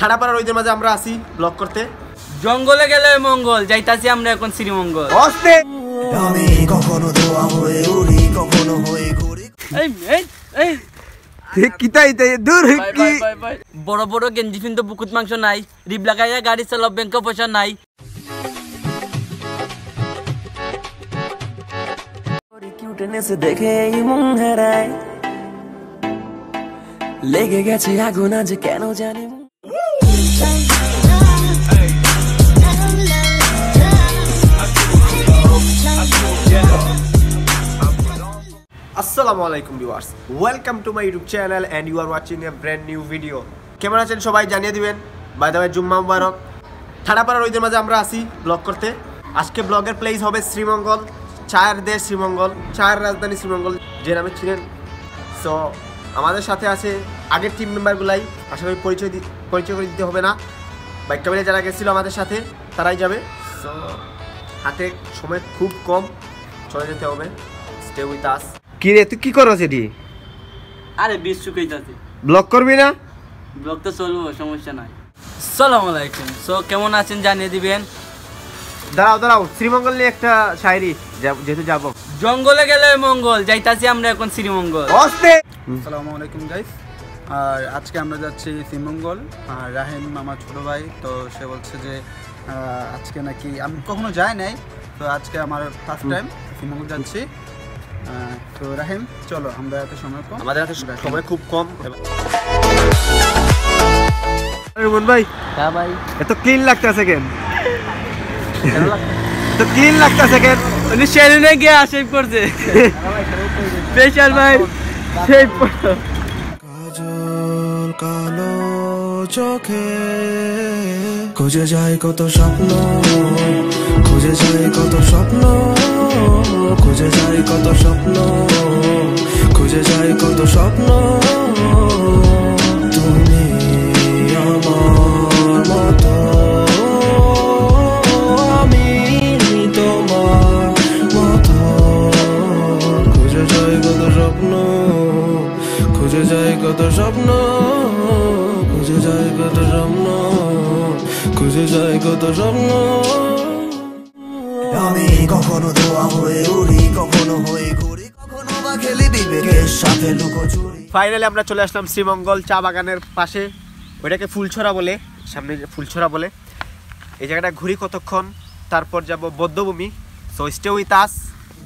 ঠাড়াপাড়ার ওইদের মাঝে আমরা আসি ব্লগ করতে। জঙ্গলে গেলে মঙ্গল, যাইতাছি আমরা এখন শ্রীমঙ্গল। আমি কখনো দোয়া হয়ে উড়ি, কখনো হয়ে ঘুরি। বড় বড় গেঞ্জি কিন্তু বুকুত মাংস নাই, রিব লাগাইয়া গাড়ি চালাব, ব্যাংক পয়সা নাই। কিউটনেস দেখে মন হারায়, লেগে গেছে আগুন আজ কেন জানি। আসসালামু আলাইকুম viewers, welcome to my YouTube channel and you are watching a brand new video. কেমন আছেন সবাই জানিয়ে দিবেন। বাই দ্য ওয়ে জুম্মা মুবারক। ঠাড়াপাড়ার ওইদের মাঝে আমরা আসি ব্লগ করতে। আজকে ব্লগের প্লেস হবে শ্রীমঙ্গল, চায়ের দেশ শ্রীমঙ্গল, চায়ের রাজধানী শ্রীমঙ্গল যে নামে ছিলেন। সো আমাদের সাথে আছে আগের টিম মেম্বারগুলাই, আশা করি পরিচয় করে দিতে হবে না। বাইক ক্যামেরা যারা গেছিলো আমাদের সাথে তারাই যাবে। সো হাতে সময় খুব কম, চলে যেতে হবে। স্টে উইথ আস। কি রে তুই কি করছ এটি? আরে বিশ শুকাইতাছি। ব্লগ করবি না? ব্লগ তো চলবো, সমস্যা নাই। আসসালামু আলাইকুম। সো কেমন আছেন জানিয়ে দিবেন। দাঁড়াও, শ্রীমঙ্গল নিয়ে একটা শায়রি যেহেতু যাবো। জঙ্গলে গেলে মঙ্গল, যাইতাছি আমরা এখন শ্রীমঙ্গল। আসসালামু আলাইকুম গাইস। আর আজকে আমরা যাচ্ছি শ্রীমঙ্গল। আর রাহিম আমার ছোট ভাই, তো সে বলছে যে আজকে নাকি আমি কখনো যাই নাই, তো আজকে আমার ফার্স্ট টাইম শ্রীমঙ্গল যাচ্ছি। তো রাহিম চলো, আমরা এত সময় কম, আমাদের হাতে সময় খুব কম। রুমন ভাই, হ্যাঁ ভাই, এত ক্লিন লাগতেছে কেন? তো ক্লিন লাগতেছে কেন? উনি সেলুনে গিয়ে শেভ করছে। স্পেশাল ভাই শেভ করছে। কাজল কালো চোখে খুঁজে যায় কত স্বপ্ন, খুঁজে যায় কত স্বপ্ন, খুঁজে যায় কত স্বপ্ন, খুঁজে যায় কত স্বপ্ন। তুমি আমার মতো, আমি তোমার মতো, খুঁজে যায় কত স্বপ্ন, খুঁজে যায় কত স্বপ্ন, খুঁজে যায় কত স্বপ্ন, খুঁজে যায় কত স্বপ্ন। আমি কখনো দোয়া হয়ে উড়ি, কখনো হয়ে ঘুরি, কখনো বা খেলি বিবেকের সাথে লুকোচুরি। ফাইনালি আমরা চলে আসলাম শ্রীমঙ্গল চা বাগানের পাশে, ওইটাকে ফুলছড়া বলে, সামনে ফুলছড়া বলে। এই জায়গাটা ঘুরি কতক্ষণ, তারপর যাব বৌদ্ধভূমি। So stay with us.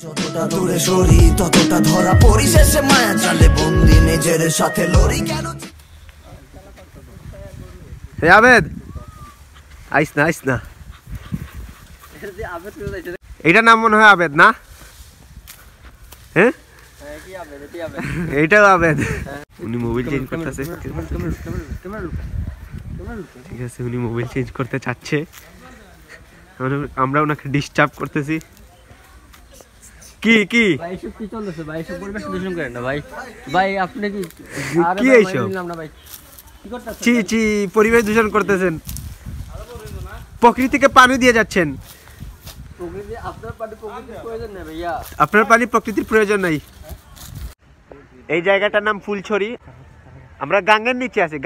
যতটা দূরে সরি ততটা ধরা পড়ি, শেষে মায়া জালে বন্দি নিজের সাথে লড়ি। কেন হে আবেদ, আইস না। এইটার নাম মনে হয় আবেদ না? হ্যাঁ, এইটাও আবেদ। উনি মোবাইল চেঞ্জ করতেছে। ঠিক আছে, উনি মোবাইল চেঞ্জ করতে চাচ্ছে, আমরা ওনাকে ডিস্টার্ব করতেছি। কি ভাই এসব কি চলতেছে ভাই? এসব পরিবেশ দূষণ করেন না ভাই। ভাই আপনি কি কি এইসব? চি পরিবেশ দূষণ করতেছেন, প্রকৃতিকে পানি দিয়ে যাচ্ছেন। আপনার পানি প্রকৃতির প্রয়োজন নাই। এই জায়গাটার নাম ফুলছড়ি। আমরা গাঙ্গের নিচে আছি,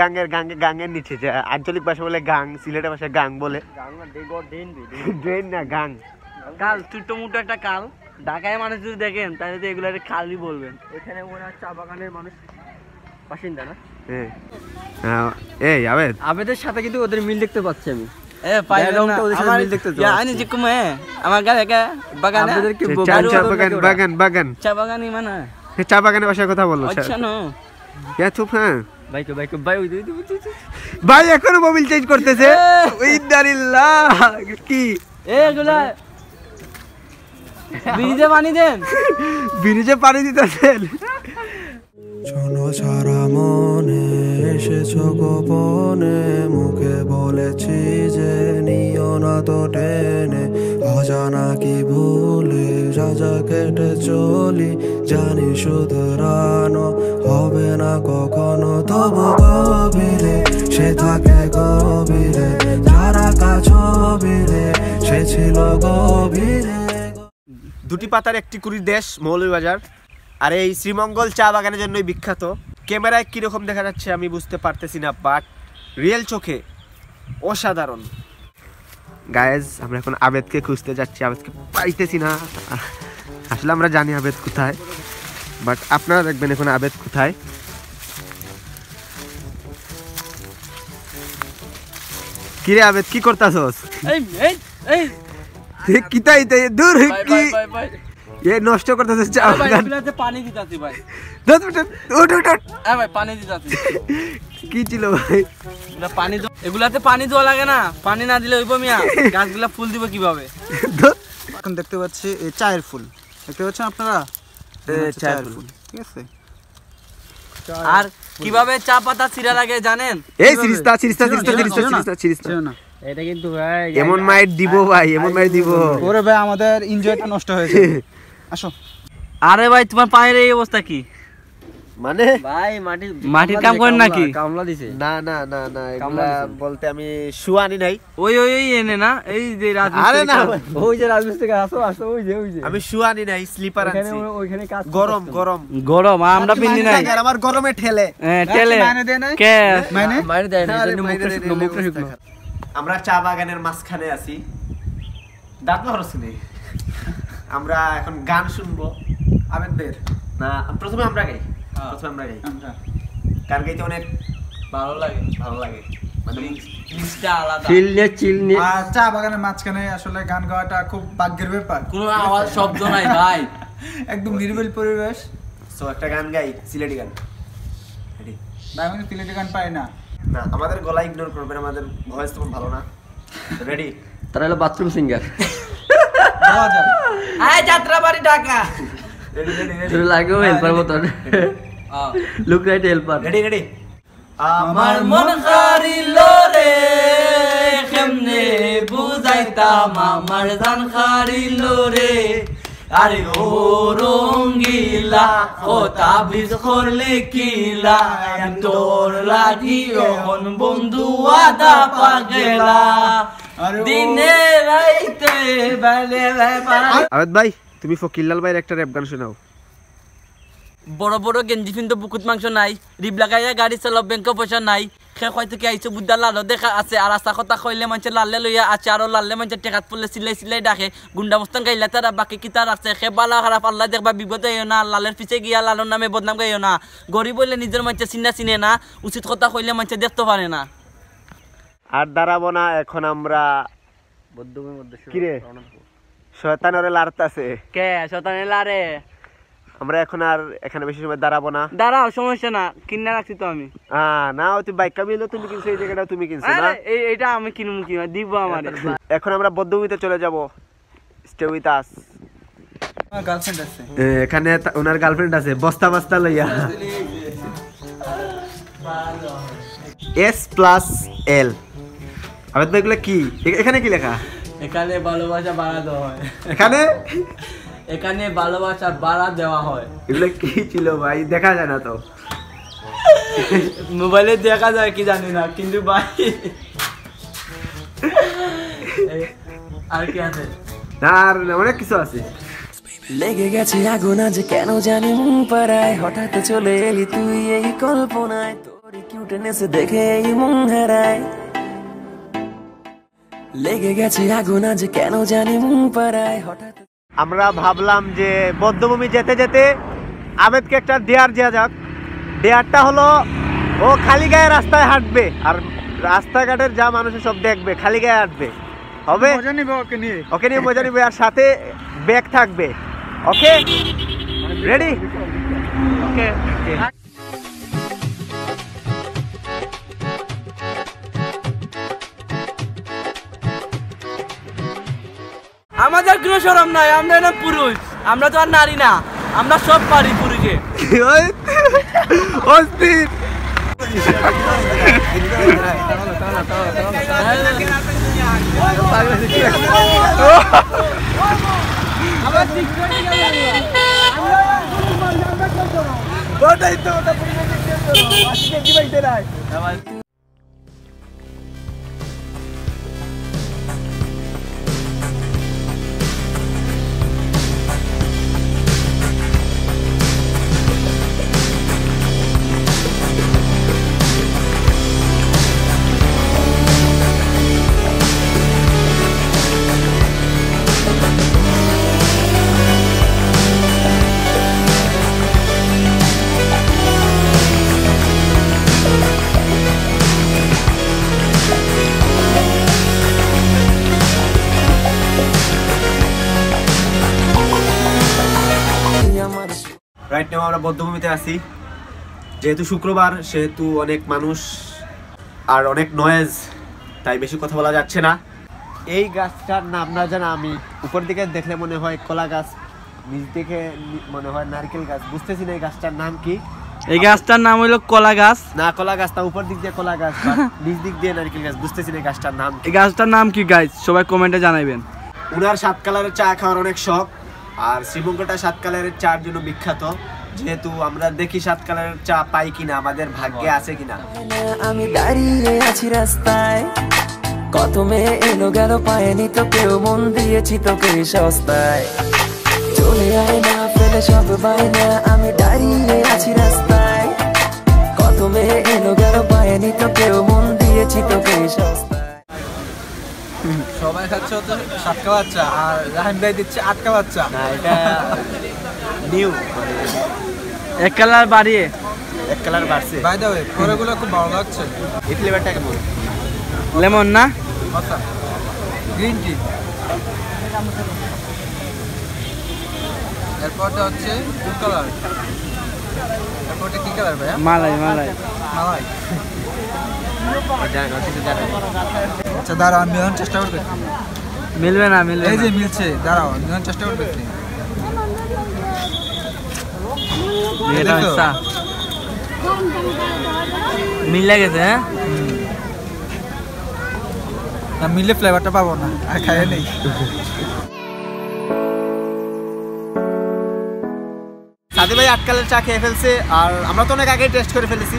গাঙ্গের নিচে, আঞ্চলিক ভাষা বলে গাং, সিলেটের ভাষায় গাং বলে। ড্রেন না, গাং। কাল ছোট্ট মোটো একটা কাল। ঢাকায় মানুষ যদি দেখেন তাহলে তো এগুলো খালই বলবেন। এখানে মনে হয় চা বাগানের মানুষ বাসিন্দা না? এই আবেদের সাথে কিন্তু ওদের মিল দেখতে পাচ্ছি আমি। চা বাগানের ভাষায় কথা বললো ভাই। এখনো মোবাইল চেঞ্জ করতেছে। কি ব্রিজে পানি দেন, ব্রিজে পানি দিতেছেন। শোনো সারা মনে এসেছো গোপনে, মুখে বলেছি যে নিও না তো টেনে, অজানা কি ভুলে রাজা কেটে চলি, জানি শুধরানো হবে না কখনো, তবু গভীরে সে থাকে গভীরে, যারা কাছবিরে সে ছিল গভীরে। দুটি পাতার একটি কুড়ির দেশ মৌলভীবাজার, আর এই শ্রীমঙ্গল চা বাগানের জন্যই বিখ্যাত। ক্যামেরায় কীরকম দেখা যাচ্ছে আমি বুঝতে পারতেছি না, বাট রিয়েল চোখে অসাধারণ। গায়েস আমরা এখন আবেদকে খুঁজতে যাচ্ছি, আবেদকে পাইতেছি না। আসলে আমরা জানি আবেদ কোথায়, বাট আপনারা দেখবেন এখন আবেদ কোথায়। কিরে আবেদ কি করতাছস? কিতাই দূর কি এ নষ্ট করতেছস? পানি দিতাছি ভাই, ভাই পানি দিতাছি। কি ছিল ভাই? পানি এগুলাতে পানি দেওয়া লাগে না, পানি না দিলে হইব মিয়া, গাছগুলা ফুল দিব কিভাবে? এখন দেখতে পাচ্ছি এই চায়ের ফুল, দেখতে পাচ্ছেন আপনারা? চায়ের ফুল, ঠিক আছে। আর কিভাবে চা পাতা ছিঁড়া লাগে জানেন? এই সিরিস্তা না এটা কিন্তু ভাই এমন মাইট দিব ভাই, এমন মাইট দিব। ওরে ভাই আমাদের এনজয়টা নষ্ট হয়েছে। আসো। আরে ভাই তোমার পায়ের এই অবস্থা কি? মানে ভাই মাটির কাম করেন নাকি? কামলা দিছে? না না না না, এগুলা বলতে আমি শুয়ানি নাই। ওই এনে না, এই যে রাজমিস্ত্রি। আরে না, ওই যে রাজমিস্ত্রি আসো ওই যে আমি শুয়ানি নাই, স্লিপার আনছি। ওইখানে কাজ গরম গরম গরম, আমরা পিন্দি নাই। আমার গরমে ঠেলে। ঠেলে মাইনে দেয় নাই? কে মাইনে দেয় না, আরে এজন্য মাইনে মুখটা দেয় শুকনো, না, মুখটা শুকনো। আমরা চা বাগানের মাঝখানে আছি, দাঁত হরছি নেই। আমরা এখন গান শুনবো আবেদদের। না প্রথমে আমরা গাই, গান গাইতে অনেক ভালো লাগে মানে জিনিসটা আলাদা। আর চা বাগানের মাঝখানে আসলে গান গাওয়াটা খুব ভাগ্যের ব্যাপার। কোনো আওয়াজ শব্দ নাই ভাই, একদম নিরিবিলি পরিবেশ। সো একটা গান গাই, সিলেটি গান। রেডি? ভাই আমি সিলেটি গান পাই না। না আমাদের গলা ইগনোর করবেন, আমাদের ভয়েস তেমন ভালো না। রেডি? তারা হলো বাথরুম সিঙ্গার। গাওয়া যাবে। আয় Jatrabari Dhaka. Ready ready ready তোর লাগেও হেল্পার মতন। Look right helper. Ready ready? আমার মন হারিল রে, কেমনে বুঝাইতাম আমার জান হারিল রে। আরে ও রঙ্গিলা কথা বিজ করলে কিলা, তোর লাগি এখন বন্ধু আদা পাগেলা। দিনে রাইতে বেলে আবেদ ভাই তুমি ফকিরলাল ভাইয়ের একটা র‍্যাপ গান শোনাও। বড় বড় গেঞ্জি ফিনতো বুকুত মাংস নাই, রিব লাগাইয়া গাড়ি চালাও ব্যাংক পয়সা নাই। খেয়ে হয়তো কি আইসো বুদ্ধা লালো দেখা আছে, আর আশা কথা কইলে মানুষের লাল্লে লইয়া আছে, আরো লাল্লে মানুষের টেকাত পড়লে সিলাই ডাকে। গুন্ডা মুস্তান গাইলা তারা বাকি কিতা রাখছে, খে বালা খারাপ আল্লাহ দেখবা বিপদ হইও না, লালের পিছে গিয়া লালর নামে বদনাম গাইও না। গরিব হইলে নিজের মানুষের চিনে না, উচিত কথা কইলে মানুষে দেখতে পারে না। আর দাঁড়াবো না এখন আমরা। কিরে শয়তানের লাড়তাছে কে শয়তানের লারে? আমরা এখন আর এখানে বেশি সময় দাঁড়াবো না। দাঁড়াও সমস্যা না, কিনে রাখছি তো আমি। না তুই বাইক কামিলো, তুমি কিনছো, এই জায়গাটা তুমি কিনছো না? এইটা আমি কিনবো কি দিব আমার। এখন আমরা বদ্ধভূমিতে চলে যাব। স্টে উইথ আস। আমার গার্লফ্রেন্ড আছে এখানে, ওনার গার্লফ্রেন্ড আছে বস্তা বস্তা লইয়া। S+L আবেদ ভাই এগুলো কি? এখানে কি লেখা? এখানে ভালোবাসা বাড়া দেওয়া হয়। এখানে ভালোবাসা বাড়া দেওয়া হয়। এগুলো কি ছিল ভাই? দেখা যায় না তো, মোবাইলে দেখা যায় কি জানি না, কিন্তু ভাই আর কি আছে? আর অনেক কিছু আছে। লেগে গেছে আগুন আজ কেন জানি মন পাড়ায়, হঠাৎ চলে এলি তুই এই কল্পনায়, তোর কিউটনেস দেখে এই মন হারায়। লেগে গেছে আগুন আজ কেন জানি মন পাড়ায়, হঠাৎ। আমরা ভাবলাম যে বদ্ধভূমি যেতে যেতে আবেদকে একটা ডেয়ার দেওয়া যাক। ডেয়ারটা হলো ও খালি গায়ে রাস্তায় হাঁটবে, আর রাস্তাঘাটের যা মানুষের সব দেখবে, খালি গায়ে হাঁটবে। হবে? ওকে নিয়ে মজা নিবে, আর সাথে ব্যাগ থাকবে। Okay ready? ওকে আমাদের কোনো শরম নাই, আমরা না পুরুষ, আমরা তো আর নারী না, আমরা সব পারি পুরুষে। অস্থির। রাইট নাও আমরা বদ্ধভূমিতে আছি। যেহেতু শুক্রবার সেহেতু অনেক মানুষ আর অনেক নয়েজ, তাই বেশি কথা বলা যাচ্ছে না। এই গাছটার নাম না জানা আমি, উপর দিকে দেখলে মনে হয় কলা গাছ, নিচ দিকে মনে হয় নারকেল গাছ, বুঝতেছি না এই গাছটার নাম কি। এই গাছটার নাম হইলো কলা গাছ। না কলা গাছ না, উপর দিক দিয়ে কলা গাছ, নিচ দিক দিয়ে নারকেল গাছ, বুঝতেছি না এই গাছটার নাম। এই গাছটার নাম কি গাইস, সবাই কমেন্টে জানাবেন। উনার 7 কালারের চা খাওয়ার অনেক শখ, আর শ্রীমঙ্গলটা 7 কালারের চার জন্য বিখ্যাত। যেহেতু আমরা দেখি 7 কালারের চা পাই কিনা, আমাদের ভাগ্যে আছে কিনা। আমি দাঁড়িয়ে আছি রাস্তায়, কত মেয়ে এলো গেল পায়নি তো কেউ, মন দিয়েছি তোকে সস্তায়। চলে আয় না ফেলে সব বাইনা, আমি দাঁড়িয়ে আছি রাস্তায়, কত মেয়ে এলো গেল পায়নি তো কেউ, মন দিয়েছি তোকে সস্তায়। সবাই খাচ্ছে হচ্ছে 7 কালার চা, আর রাহিম ভাই দিচ্ছে 8 কালার চা। না এটা নিউ, 1 কালার বাড়িয়ে 1 কালার বাড়ছে। বাই দ্য ওয়ে পরেগুলো খুব ভালো লাগছে। এই ফ্লেভারটা কেমন? লেমন না, আচ্ছা গ্রিন টি। এরপরটা হচ্ছে 2 কালার। এরপরটা কি কালার ভাইয়া? মালাই মালাই। মালাই। জানি না, কিছু জানি না। আচ্ছা দাঁড়াও, আমি মিলানোর চেষ্টা করবে। মিলবে না, মিলবে এই না। যে মিলছে, দাঁড়াও মিলানোর চেষ্টা করবে। এটা হচ্ছে মিলে গেছে। হ্যাঁ না মিললে ফ্লেভারটা পাবো না, আর খাইয়ে নেই। সাদি ভাই 8 কালার চা খেয়ে ফেলছে, আর আমরা তো অনেক আগেই টেস্ট করে ফেলেছি।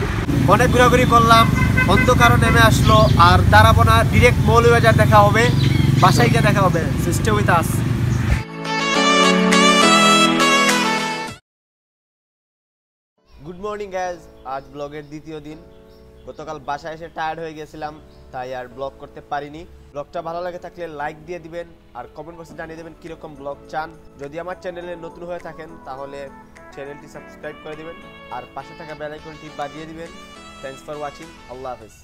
অনেক ঘোরাঘুরি করলাম, অন্ধকারও নেমে আসলো, আর দাঁড়াবো না, ডিরেক্ট মৌলভীবাজার দেখা হবে, বাসায় গিয়ে দেখা হবে। Stay with us. Good morning guys, আজ ব্লগের দ্বিতীয় দিন। গতকাল বাসায় এসে টায়ার্ড হয়ে গেছিলাম, তাই আর ব্লগ করতে পারিনি। ব্লগটা ভালো লাগে থাকলে লাইক দিয়ে দিবেন, আর কমেন্ট বক্সে জানিয়ে দেবেন কীরকম ব্লগ চান। যদি আমার চ্যানেলে নতুন হয়ে থাকেন তাহলে চ্যানেলটি সাবস্ক্রাইব করে দিবেন, আর পাশে থাকা বেল আইকনটি বাজিয়ে দিবেন। Thanks for watching. আল্লাহ হাফেজ।